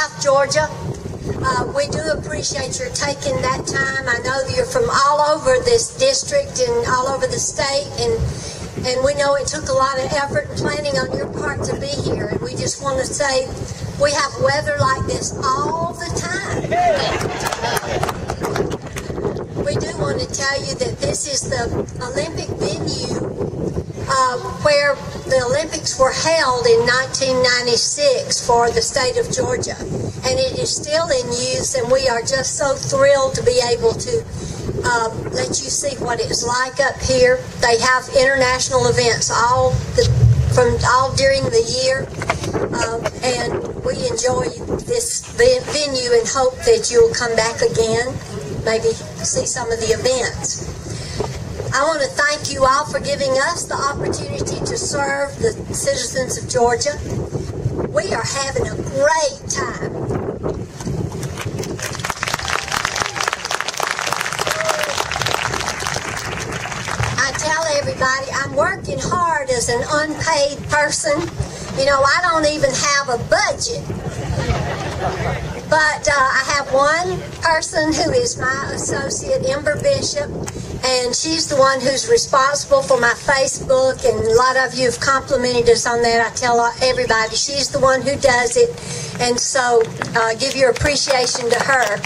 South Georgia. We do appreciate your taking that time. I know that you're from all over this district and all over the state, and we know it took a lot of effort and planning on your part to be here. And we just want to say we have weather like this all the time. We do want to tell you that this is the Olympic venue where the Olympics were held in 1996 for the state of Georgia. And it is still in use, and we are just so thrilled to be able to let you see what it's like up here. They have international events all during the year, and we enjoy this venue and hope that you'll come back again, maybe see some of the events. I want to thank you all for giving us the opportunity to serve the citizens of Georgia. We are having a great time. I tell everybody I'm working hard as an unpaid person. You know, I don't even have a budget. But I have one person who is my associate, Ember Bishop, and she's the one who's responsible for my Facebook, and a lot of you have complimented us on that. I tell everybody she's the one who does it, and so give your appreciation to her.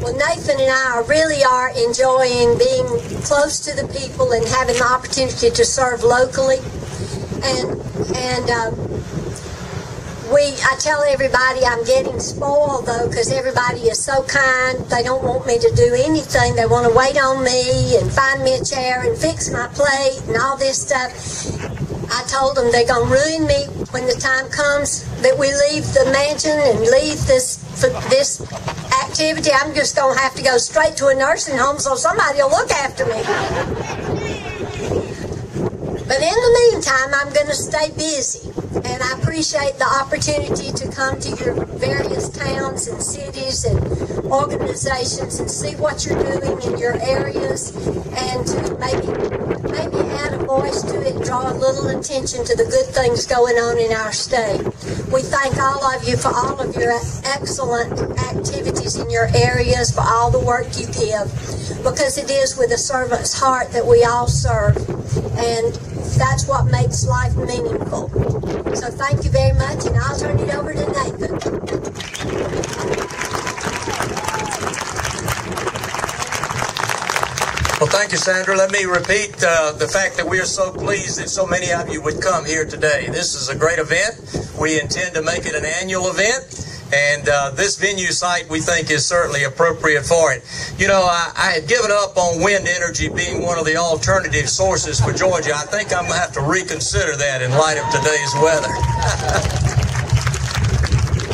Well, Nathan and I really are enjoying being close to the people and having the opportunity to serve locally. And I tell everybody I'm getting spoiled, though, because everybody is so kind. They don't want me to do anything. They want to wait on me and find me a chair and fix my plate and all this stuff. I told them they're going to ruin me when the time comes that we leave the mansion and leave this activity. I'm just going to have to go straight to a nursing home so somebody will look after me. But in the meantime, I'm going to stay busy, and I appreciate the opportunity to come to your various towns and cities and organizations and see what you're doing in your areas, and to maybe add a voice to it, draw a little attention to the good things going on in our state. We thank all of you for all of your excellent activities in your areas, for all the work you give, because it is with a servant's heart that we all serve, and that's what makes life meaningful. So thank you very much, and I'll turn it over to Nathan. Well, thank you, Sandra. Let me repeat the fact that we are so pleased that so many of you would come here today. This is a great event. We intend to make it an annual event. And this venue site, we think, is certainly appropriate for it. You know, I had given up on wind energy being one of the alternative sources for Georgia. I think I'm going to have to reconsider that in light of today's weather.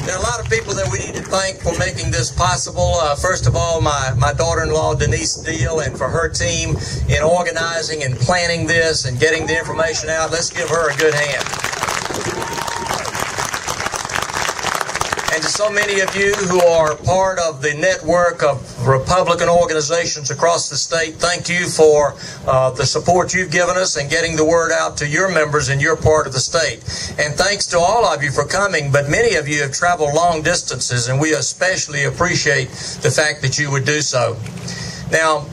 There are a lot of people that we need to thank for making this possible. First of all, my daughter-in-law, Denise Deal, and for her team in organizing and planning this and getting the information out. Let's give her a good hand. And to so many of you who are part of the network of Republican organizations across the state, thank you for the support you've given us and getting the word out to your members in your part of the state. And thanks to all of you for coming, but many of you have traveled long distances, and we especially appreciate the fact that you would do so. Now,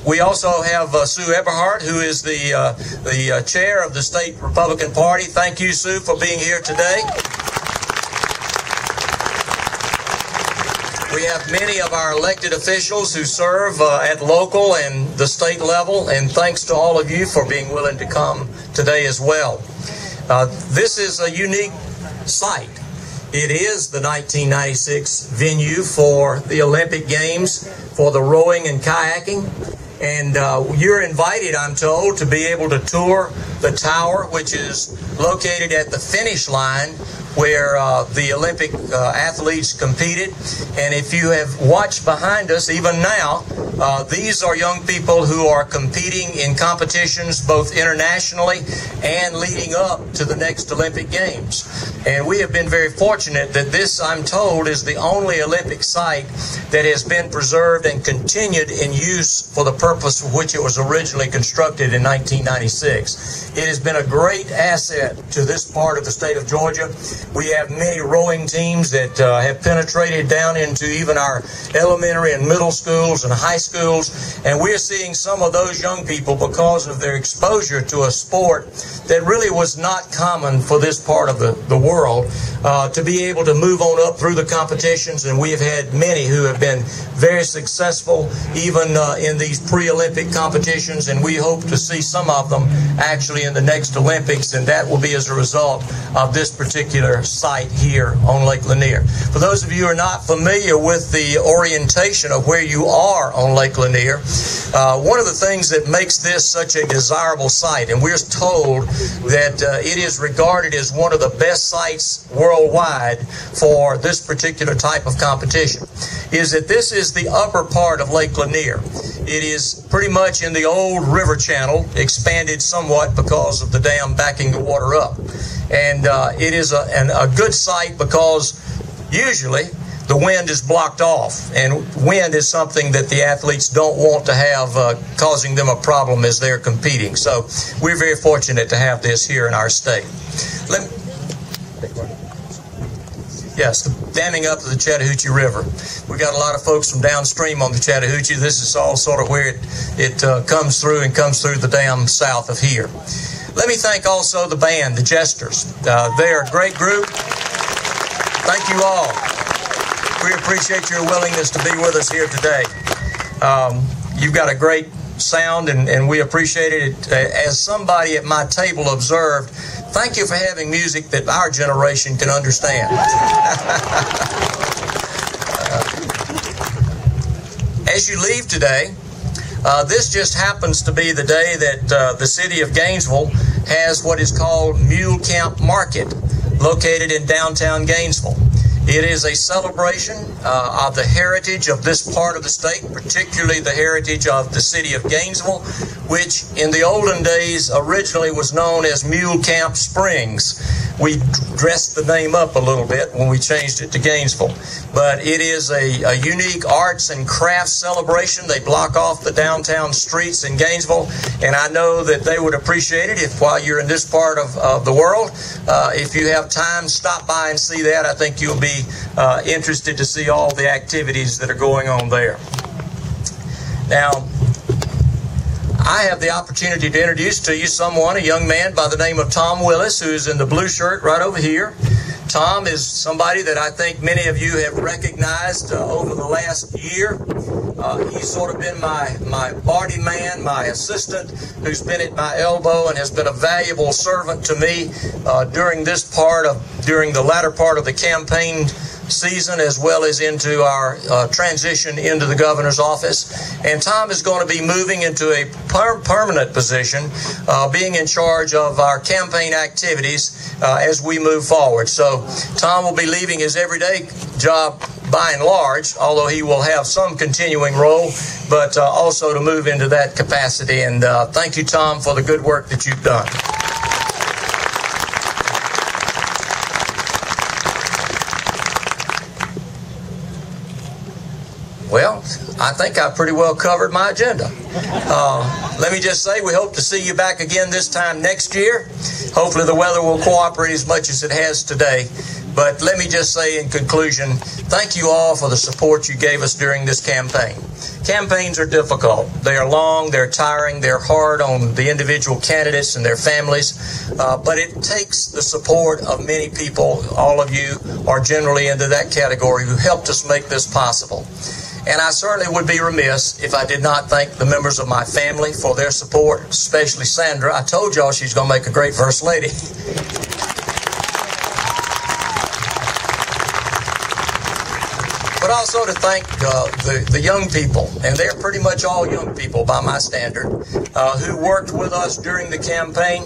we also have Sue Eberhardt, who is the chair of the State Republican Party. Thank you, Sue, for being here today. We have many of our elected officials who serve at local and the state level, and thanks to all of you for being willing to come today as well. This is a unique site. It is the 1996 venue for the Olympic Games for the rowing and kayaking. And you're invited, I'm told, to be able to tour the tower, which is located at the finish line where the Olympic athletes competed. And if you have watched behind us, even now, these are young people who are competing in competitions both internationally and leading up to the next Olympic Games. And we have been very fortunate that this, I'm told, is the only Olympic site that has been preserved and continued in use for the purpose purpose for which it was originally constructed in 1996. It has been a great asset to this part of the state of Georgia. We have many rowing teams that have penetrated down into even our elementary and middle schools and high schools, and we're seeing some of those young people, because of their exposure to a sport that really was not common for this part of the world, to be able to move on up through the competitions. And we have had many who have been very successful even in these pre-Olympic competitions, and we hope to see some of them actually in the next Olympics, and that will be as a result of this particular site here on Lake Lanier. For those of you who are not familiar with the orientation of where you are on Lake Lanier, one of the things that makes this such a desirable site, and we're told that it is regarded as one of the best sites worldwide for this particular type of competition, is that this is the upper part of Lake Lanier. It is pretty much in the old river channel, expanded somewhat because of the dam backing the water up. And it is a good site because usually the wind is blocked off, and wind is something that the athletes don't want to have causing them a problem as they're competing. So we're very fortunate to have this here in our state. Yes, the damming up of the Chattahoochee River. We got a lot of folks from downstream on the Chattahoochee. This is all sort of where it comes through the dam south of here. Let me thank also the band, the Jesters. They are a great group. Thank you all. We appreciate your willingness to be with us here today. You've got a great sound, and we appreciate it. As somebody at my table observed, thank you for having music that our generation can understand. As you leave today, this just happens to be the day that the city of Gainesville has what is called Mule Camp Market, located in downtown Gainesville. It is a celebration of the heritage of this part of the state, particularly the heritage of the city of Gainesville, which in the olden days originally was known as Mule Camp Springs. We dressed the name up a little bit when we changed it to Gainesville. But it is a unique arts and crafts celebration. They block off the downtown streets in Gainesville, and I know that they would appreciate it if, while you're in this part of the world, if you have time, stop by and see that. I think you'll be interested to see all the activities that are going on there. Now, I have the opportunity to introduce to you someone, a young man by the name of Tom Willis, who is in the blue shirt right over here. Tom is somebody that I think many of you have recognized over the last year. He's sort of been my party man, my assistant, who's been at my elbow and has been a valuable servant to me during the latter part of the campaign season, as well as into our transition into the governor's office. And Tom is going to be moving into a permanent position, being in charge of our campaign activities as we move forward. So Tom will be leaving his everyday job by and large, although he will have some continuing role, but also to move into that capacity. And thank you, Tom, for the good work that you've done. Well, I think I pretty well covered my agenda. Let me just say, we hope to see you back again this time next year. Hopefully the weather will cooperate as much as it has today. But let me just say in conclusion, thank you all for the support you gave us during this campaign. Campaigns are difficult. They are long, they're tiring, they're hard on the individual candidates and their families. But it takes the support of many people. All of you are generally into that category who helped us make this possible. And I certainly would be remiss if I did not thank the members of my family for their support, especially Sandra. I told y'all she's going to make a great First Lady. But also to thank the young people, and they're pretty much all young people by my standard, who worked with us during the campaign.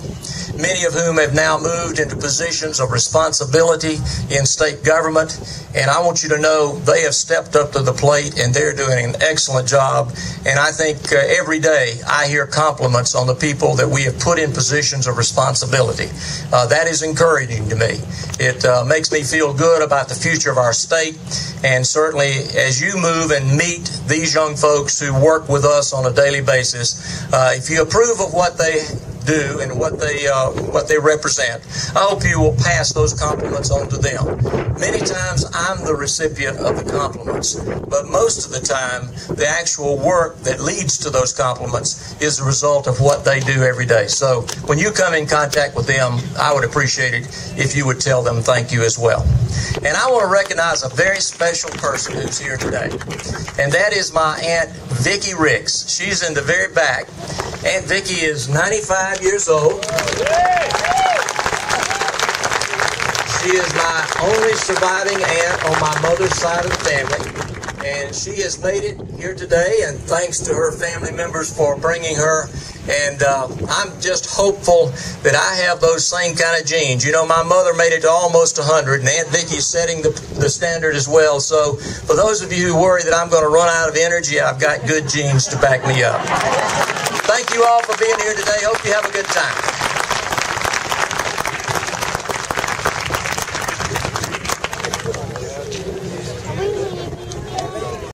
many of whom have now moved into positions of responsibility in state government. And I want you to know they have stepped up to the plate and they're doing an excellent job. And I think every day I hear compliments on the people that we have put in positions of responsibility. That is encouraging to me. It makes me feel good about the future of our state. And certainly as you move and meet these young folks who work with us on a daily basis, if you approve of what they do and what they represent, I hope you will pass those compliments on to them. Many times I'm the recipient of the compliments, but most of the time the actual work that leads to those compliments is the result of what they do every day. So when you come in contact with them, I would appreciate it if you would tell them thank you as well. And I want to recognize a very special person who's here today, and that is my Aunt Vicki Ricks. She's in the very back. Aunt Vicki is 95 years old. She is my only surviving aunt on my mother's side of the family, and she has made it here today, and thanks to her family members for bringing her. And I'm just hopeful that I have those same kind of genes. You know, my mother made it to almost 100, and Aunt Vicki's setting the standard as well. So for those of you who worry that I'm going to run out of energy, I've got good genes to back me up. Thank you all for being here today. Hope you have a good time.